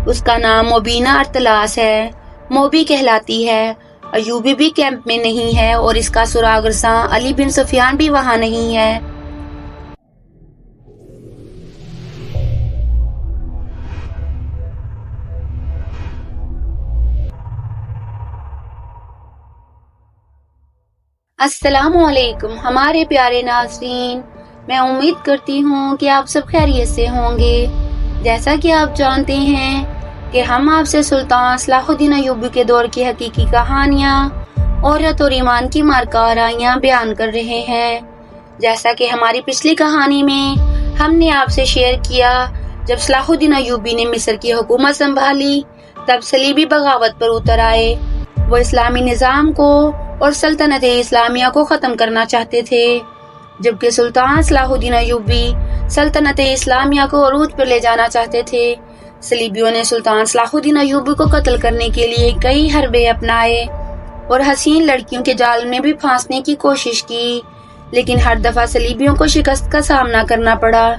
اس کا نام مبینہ ارطلاس ہے، موبی کہلاتی ہے۔ ایوبی بھی کیمپ میں نہیں ہے اور اس کا سراغ رساں علی بن سفیان بھی وہاں نہیں ہے۔ السلام علیکم ہمارے پیارے ناظرین، میں امید کرتی ہوں کہ آپ سب خیریت سے ہوں گے۔ جیسا کہ آپ جانتے ہیں کہ ہم آپ سے سلطان صلاح الدین ایوبی کے دور کی حقیقی کہانیاں، عورت اور ایمان کی مارکہ آرائیاں بیان کر رہے ہیں۔ جیسا کہ ہماری پچھلی کہانی میں ہم نے آپ سے شیئر کیا، جب صلاح الدین ایوبی نے مصر کی حکومت سنبھالی تب صلیبی بغاوت پر اتر آئے۔ وہ اسلامی نظام کو اور سلطنت اسلامیہ کو ختم کرنا چاہتے تھے، جبکہ سلطان صلاح الدین ایوبی سلطنت اسلامیہ کو عروج پر لے جانا چاہتے تھے۔ صلیبیوں نے سلطان صلاح الدین ایوبی کو قتل کرنے کے لیے کئی حربے اپنائے اور حسین لڑکیوں کے جال میں بھی پھانسنے کی کوشش کی، لیکن ہر دفعہ صلیبیوں کو شکست کا سامنا کرنا پڑا۔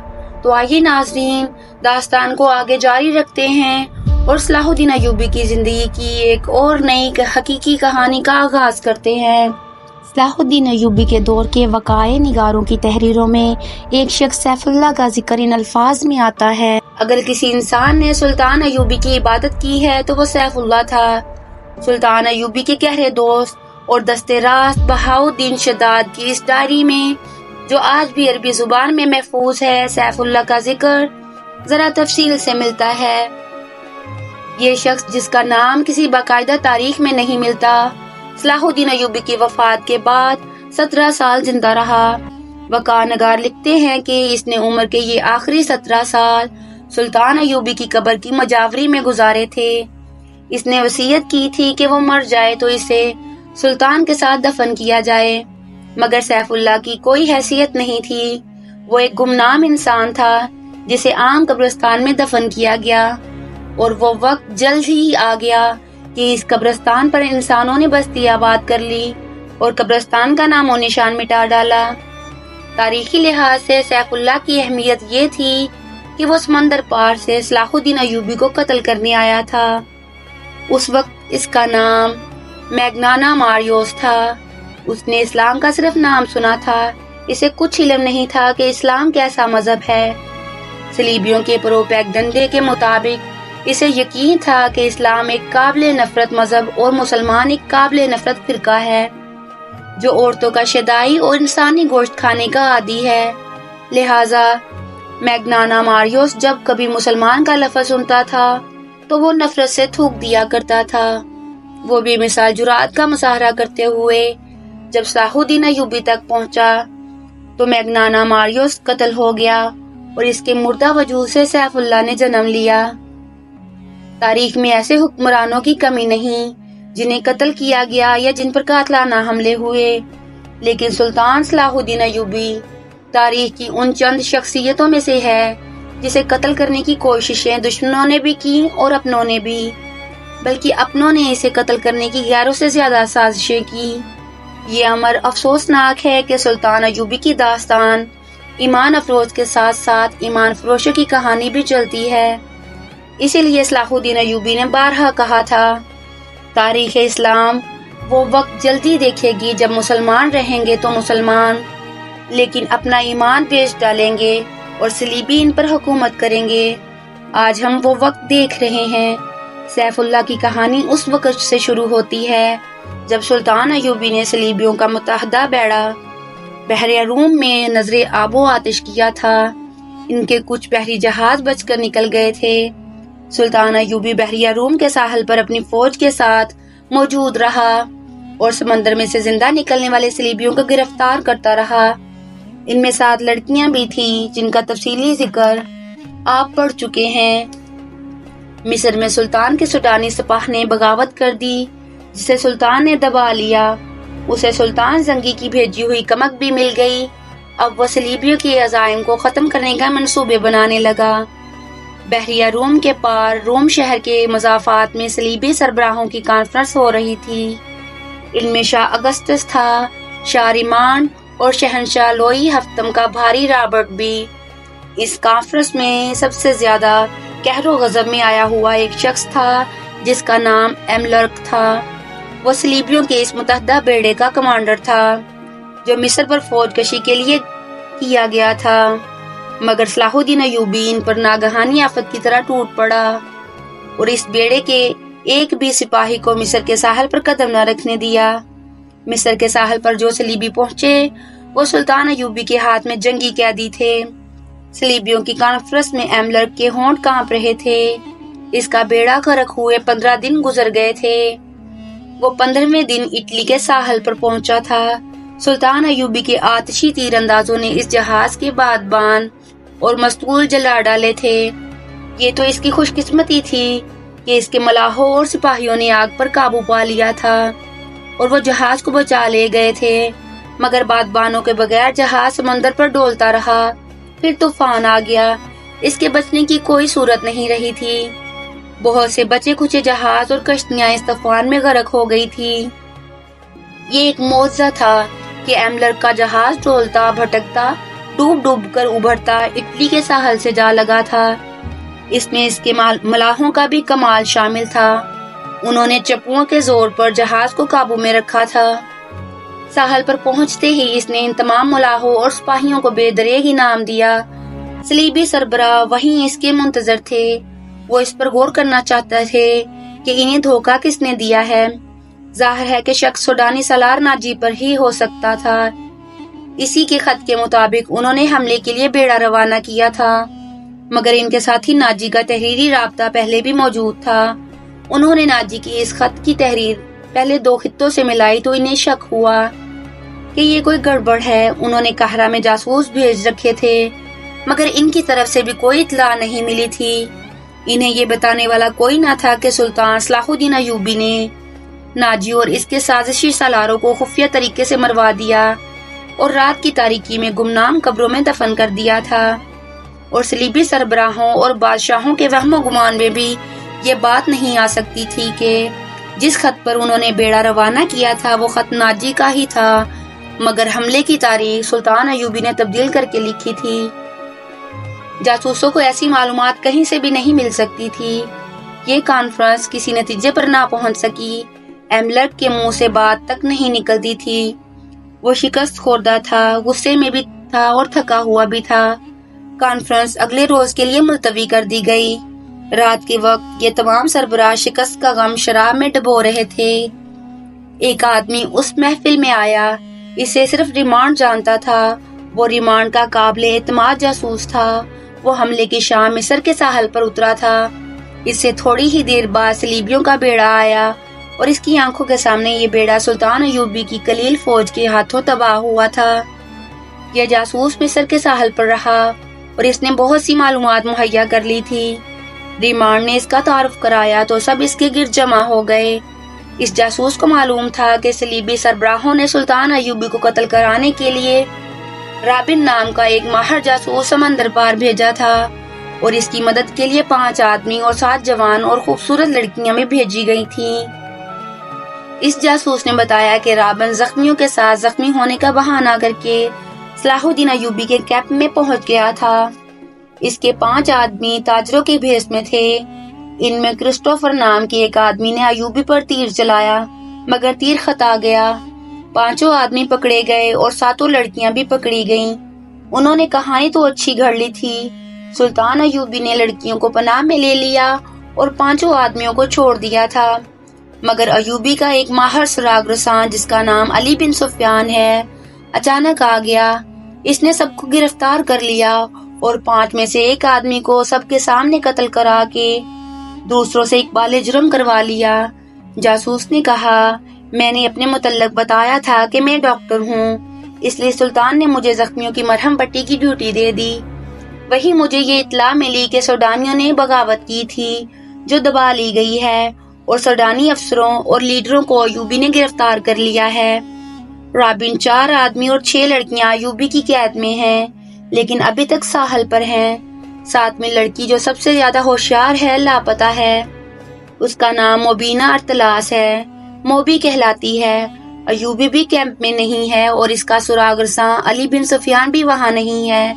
تو آئیے ناظرین، داستان کو آگے جاری رکھتے ہیں اور صلاح الدین ایوبی کی زندگی کی ایک اور نئی حقیقی کہانی کا آغاز کرتے ہیں۔ صلاح الدین ایوبی کے دور کے وقائع نگاروں کی تحریروں میں ایک شخص سیف اللہ کا ذکر ان الفاظ میں آتا ہے: اگر کسی انسان نے سلطان ایوبی کی عبادت کی ہے تو وہ سیف اللہ تھا۔ سلطان ایوبی کے گہرے دوست اور دست راست بہاؤالدین شداد کی اس ڈائری میں، جو آج بھی عربی زبان میں محفوظ ہے، سیف اللہ کا ذکر ذرا تفصیل سے ملتا ہے۔ یہ شخص جس کا نام کسی باقاعدہ تاریخ میں نہیں ملتا، صلاح الدین ایوبی کی وفات کے بعد 17 سال زندہ رہا۔ وقائع نگار لکھتے ہیں کہ اس نے عمر کے یہ آخری 17 سال سلطان ایوبی کی قبر کی مجاوری میں گزارے تھے۔ اس نے وصیت کی تھی کہ وہ مر جائے تو اسے سلطان کے ساتھ دفن کیا جائے، مگر سیف اللہ کی کوئی حیثیت نہیں تھی۔ وہ ایک گمنام انسان تھا جسے عام قبرستان میں دفن کیا گیا، اور وہ وقت جلد ہی آ گیا کہ اس قبرستان پر انسانوں نے بستی آباد کر لی اور قبرستان کا نام و نشان مٹا ڈالا۔ تاریخی لحاظ سے سیف اللہ کی اہمیت یہ تھی کہ وہ سمندر پار سے صلاح الدین ایوبی کو قتل کرنے آیا تھا۔ اس وقت اس کا نام میگنانا ماریوس تھا۔ اس نے اسلام کا صرف نام سنا تھا، اسے کچھ علم نہیں تھا کہ اسلام کیسا مذہب ہے۔ صلیبیوں کے پروپیگنڈے کے مطابق اسے یقین تھا کہ اسلام ایک قابل نفرت مذہب اور مسلمان ایک قابل نفرت فرقہ ہے جو عورتوں کا شدائی اور انسانی گوشت کھانے کا عادی ہے۔ لہٰذا میگنانا ماریوس جب کبھی مسلمان کا لفظ سنتا تھا تو وہ نفرت سے تھوک دیا کرتا تھا۔ وہ بے مثال جرأت کا مظاہرہ کرتے ہوئے جب صلاح الدین ایوبی تک پہنچا تو میگنانا ماریوس قتل ہو گیا اور اس کے مردہ وجود سے سیف اللہ نے جنم لیا۔ تاریخ میں ایسے حکمرانوں کی کمی نہیں جنہیں قتل کیا گیا یا جن پر قاتلانہ حملے ہوئے، لیکن سلطان صلاح الدین ایوبی تاریخ کی ان چند شخصیتوں میں سے ہے جسے قتل کرنے کی کوششیں دشمنوں نے بھی کی اور اپنوں نے بھی، بلکہ اپنوں نے اسے قتل کرنے کی غیروں سے زیادہ سازشیں کی۔ یہ امر افسوسناک ہے کہ سلطان ایوبی کی داستان ایمان افروز کے ساتھ ساتھ ایمان فروشوں کی کہانی بھی چلتی ہے۔ اسی لیے صلاح الدین ایوبی نے بارہا کہا تھا، تاریخ اسلام وہ وقت جلدی دیکھے گی جب مسلمان رہیں گے تو مسلمان، لیکن اپنا ایمان بیچ ڈالیں گے اور صلیبی ان پر حکومت کریں گے۔ آج ہم وہ وقت دیکھ رہے ہیں۔ سیف اللہ کی کہانی اس وقت سے شروع ہوتی ہے جب سلطان ایوبی نے صلیبیوں کا متحدہ بیڑا بحر روم میں نظر آب و آتش کیا تھا۔ ان کے کچھ بحری جہاز بچ کر نکل گئے تھے۔ سلطان ایوبی بحریہ روم کے ساحل پر اپنی فوج کے ساتھ موجود رہا اور سمندر میں سے زندہ نکلنے والے صلیبیوں کو گرفتار کرتا رہا۔ ان میں 7 لڑکیاں بھی تھیں جن کا تفصیلی ذکر آپ پڑھ چکے ہیں۔ مصر میں سلطان کے سوڈانی سپاہ نے بغاوت کر دی جسے سلطان نے دبا لیا۔ اسے سلطان زنگی کی بھیجی ہوئی کمک بھی مل گئی۔ اب وہ صلیبیوں کے عزائم کو ختم کرنے کا منصوبے بنانے لگا۔ بحریہ روم کے پار روم شہر کے مضافات میں صلیبی سربراہوں کی کانفرنس ہو رہی تھی۔ ان میں شاہ اگسطس تھا، شاہ ریمان اور شہنشاہ لوئی ہفتم کا بھائی رابرٹ بھی۔ اس کانفرنس میں سب سے زیادہ قہر و غضب میں آیا ہوا ایک شخص تھا جس کا نام ایملرک تھا۔ وہ صلیبیوں کے اس متحدہ بیڑے کا کمانڈر تھا جو مصر پر فوج کشی کے لیے کیا گیا تھا، مگر صلاح الدین ایوبی ان پر ناگہانی آفت کی طرح ٹوٹ پڑا اور اس بیڑے کے ایک بھی سپاہی کو مصر کے ساحل پر قدم نہ رکھنے دیا۔ مصر کے ساحل پر جو صلیبی پہنچے وہ سلطان ایوبی کے ہاتھ میں جنگی قیدی تھے۔ صلیبیوں کی کانفرنس میں ایملرک کے ہونٹ کانپ رہے تھے۔ اس کا بیڑا غرق ہوئے 15 دن گزر گئے تھے۔ وہ 15ویں دن اٹلی کے ساحل پر پہنچا تھا۔ سلطان ایوبی کے آتشی تیر اندازوں نے اس جہاز کے بادبان اور مستول جلا ڈالے تھے۔ یہ تو اس کی خوش قسمتی تھی کہ اس کے ملاحوں اور سپاہیوں نے آگ پر قابو پا لیا تھا اور وہ جہاز کو بچا لے گئے تھے، مگر بادبانوں کے بغیر جہاز سمندر پر ڈولتا رہا۔ پھر طوفان آ گیا۔ اس کے بچنے کی کوئی صورت نہیں رہی تھی۔ بہت سے بچے کچے جہاز اور کشتیاں اس طوفان میں غرق ہو گئی تھی۔ یہ ایک معجزہ تھا کہ ایملرک کا جہاز ڈولتا بھٹکتا ڈوب ڈوب کر ابھرتا اٹلی کے ساحل سے جا لگا تھا۔ اس میں اس کے ملاحوں کا بھی کمال شامل تھا۔ انہوں نے چپوؤں کے زور پر جہاز کو قابو میں رکھا تھا۔ ساحل پر پہنچتے ہی اس نے ان تمام ملاحوں اور سپاہیوں کو بے دریغ انعام دیا۔ صلیبی سربراہ وہیں اس کے منتظر تھے۔ وہ اس پر غور کرنا چاہتے تھے کہ انہیں دھوکہ کس نے دیا ہے۔ ظاہر ہے کہ شک سوڈانی سالار ناجی پر ہی ہو سکتا تھا۔ اسی کے خط کے مطابق انہوں نے حملے کے لیے بیڑا روانہ کیا تھا، مگر ان کے ساتھی ناجی کا تحریری رابطہ پہلے بھی موجود تھا۔ انہوں نے ناجی کی اس خط کی تحریر پہلے 2 خطوں سے ملائی تو انہیں شک ہوا کہ یہ کوئی گڑبڑ ہے۔ انہوں نے قاہرہ میں جاسوس بھیج رکھے تھے، مگر ان کی طرف سے بھی کوئی اطلاع نہیں ملی تھی۔ انہیں یہ بتانے والا کوئی نہ تھا کہ سلطان صلاح الدین ایوبی نے ناجی اور اس کے سازشی سالاروں کو خفیہ طریقے سے مروا دیا اور رات کی تاریکی میں گمنام قبروں میں دفن کر دیا تھا۔ اور صلیبی سربراہوں اور بادشاہوں کے وہم و گمان میں بھی یہ بات نہیں آ سکتی تھی کہ جس خط پر انہوں نے بیڑا روانہ کیا تھا وہ خط ناجی کا ہی تھا، مگر حملے کی تاریخ سلطان ایوبی نے تبدیل کر کے لکھی تھی۔ جاسوسوں کو ایسی معلومات کہیں سے بھی نہیں مل سکتی تھی۔ یہ کانفرنس کسی نتیجے پر نہ پہنچ سکی۔ ایملرک کے منہ سے بات تک نہیں نکلتی تھی۔ وہ شکست خوردہ تھا، غصے میں بھی تھا اور تھکا ہوا بھی تھا۔ کانفرنس اگلے روز کے لیے ملتوی کر دی گئی۔ رات کے وقت یہ تمام سربراہ شکست کا غم شراب میں ڈبو رہے تھے۔ ایک آدمی اس محفل میں آیا، اسے صرف ریمانڈ جانتا تھا۔ وہ ریمانڈ کا قابل اعتماد جاسوس تھا۔ وہ حملے کی شام مصر کے ساحل پر اترا تھا۔ اس سے تھوڑی ہی دیر بعد صلیبیوں کا بیڑا آیا اور اس کی آنکھوں کے سامنے یہ بیڑا سلطان ایوبی کی قلیل فوج کے ہاتھوں تباہ ہوا تھا۔ یہ جاسوس مصر کے ساحل پر رہا اور اس نے بہت سی معلومات مہیا کر لی تھی۔ ریمانڈ نے اس کا تعارف کرایا تو سب اس کے گرد جمع ہو گئے۔ اس جاسوس کو معلوم تھا کہ صلیبی سربراہوں نے سلطان ایوبی کو قتل کرانے کے لیے رابن نام کا ایک ماہر جاسوس سمندر پار بھیجا تھا اور اس کی مدد کے لیے 5 آدمی اور 7 جوان اور خوبصورت لڑکیاں بھی بھیجی گئی تھیں۔ اس جاسوس نے بتایا کہ رابن زخمیوں کے ساتھ زخمی ہونے کا بہانہ کر کے صلاح الدین ایوبی کے کیمپ میں پہنچ گیا تھا۔ اس کے 5 آدمی تاجروں کے بھیس میں تھے۔ ان میں کرسٹوفر نام کے ایک آدمی نے ایوبی پر تیر چلایا، مگر تیر خطا گیا۔ 5 آدمی پکڑے گئے اور 7 لڑکیاں بھی پکڑی گئیں۔ انہوں نے کہانی تو اچھی گھڑ لی تھی۔ سلطان ایوبی نے لڑکیوں کو پناہ میں لے لیا اور 5 آدمیوں کو چھوڑ دیا تھا، مگر ایوبی کا ایک ماہر سراغ رساں جس کا نام علی بن سفیان ہے اچانک آ گیا۔ اس نے سب کو گرفتار کر لیا اور 5 میں سے ایک آدمی کو سب کے سامنے قتل کرا کے دوسروں سے اقبال جرم کروا لیا۔ جاسوس نے کہا، میں نے اپنے متعلق بتایا تھا کہ میں ڈاکٹر ہوں، اس لیے سلطان نے مجھے زخمیوں کی مرہم پٹی کی ڈیوٹی دے دی۔ وہی مجھے یہ اطلاع ملی کہ سوڈانیوں نے بغاوت کی تھی جو دبا لی گئی ہے اور سوڈانی افسروں اور لیڈروں کو ایوبی نے گرفتار کر لیا ہے۔ رابن 4 آدمی اور 6 لڑکیاں ایوبی کی قید میں ہیں، لیکن ابھی تک ساحل پر ہیں۔ 7ویں لڑکی جو سب سے زیادہ ہوشیار ہے لاپتہ ہے۔ اس کا نام مبینہ ارتلاس ہے، موبی کہلاتی ہے۔ ایوبی بھی کیمپ میں نہیں ہے اور اس کا سراغ رساں علی بن سفیان بھی وہاں نہیں ہے۔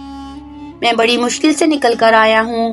میں بڑی مشکل سے نکل کر آیا ہوں،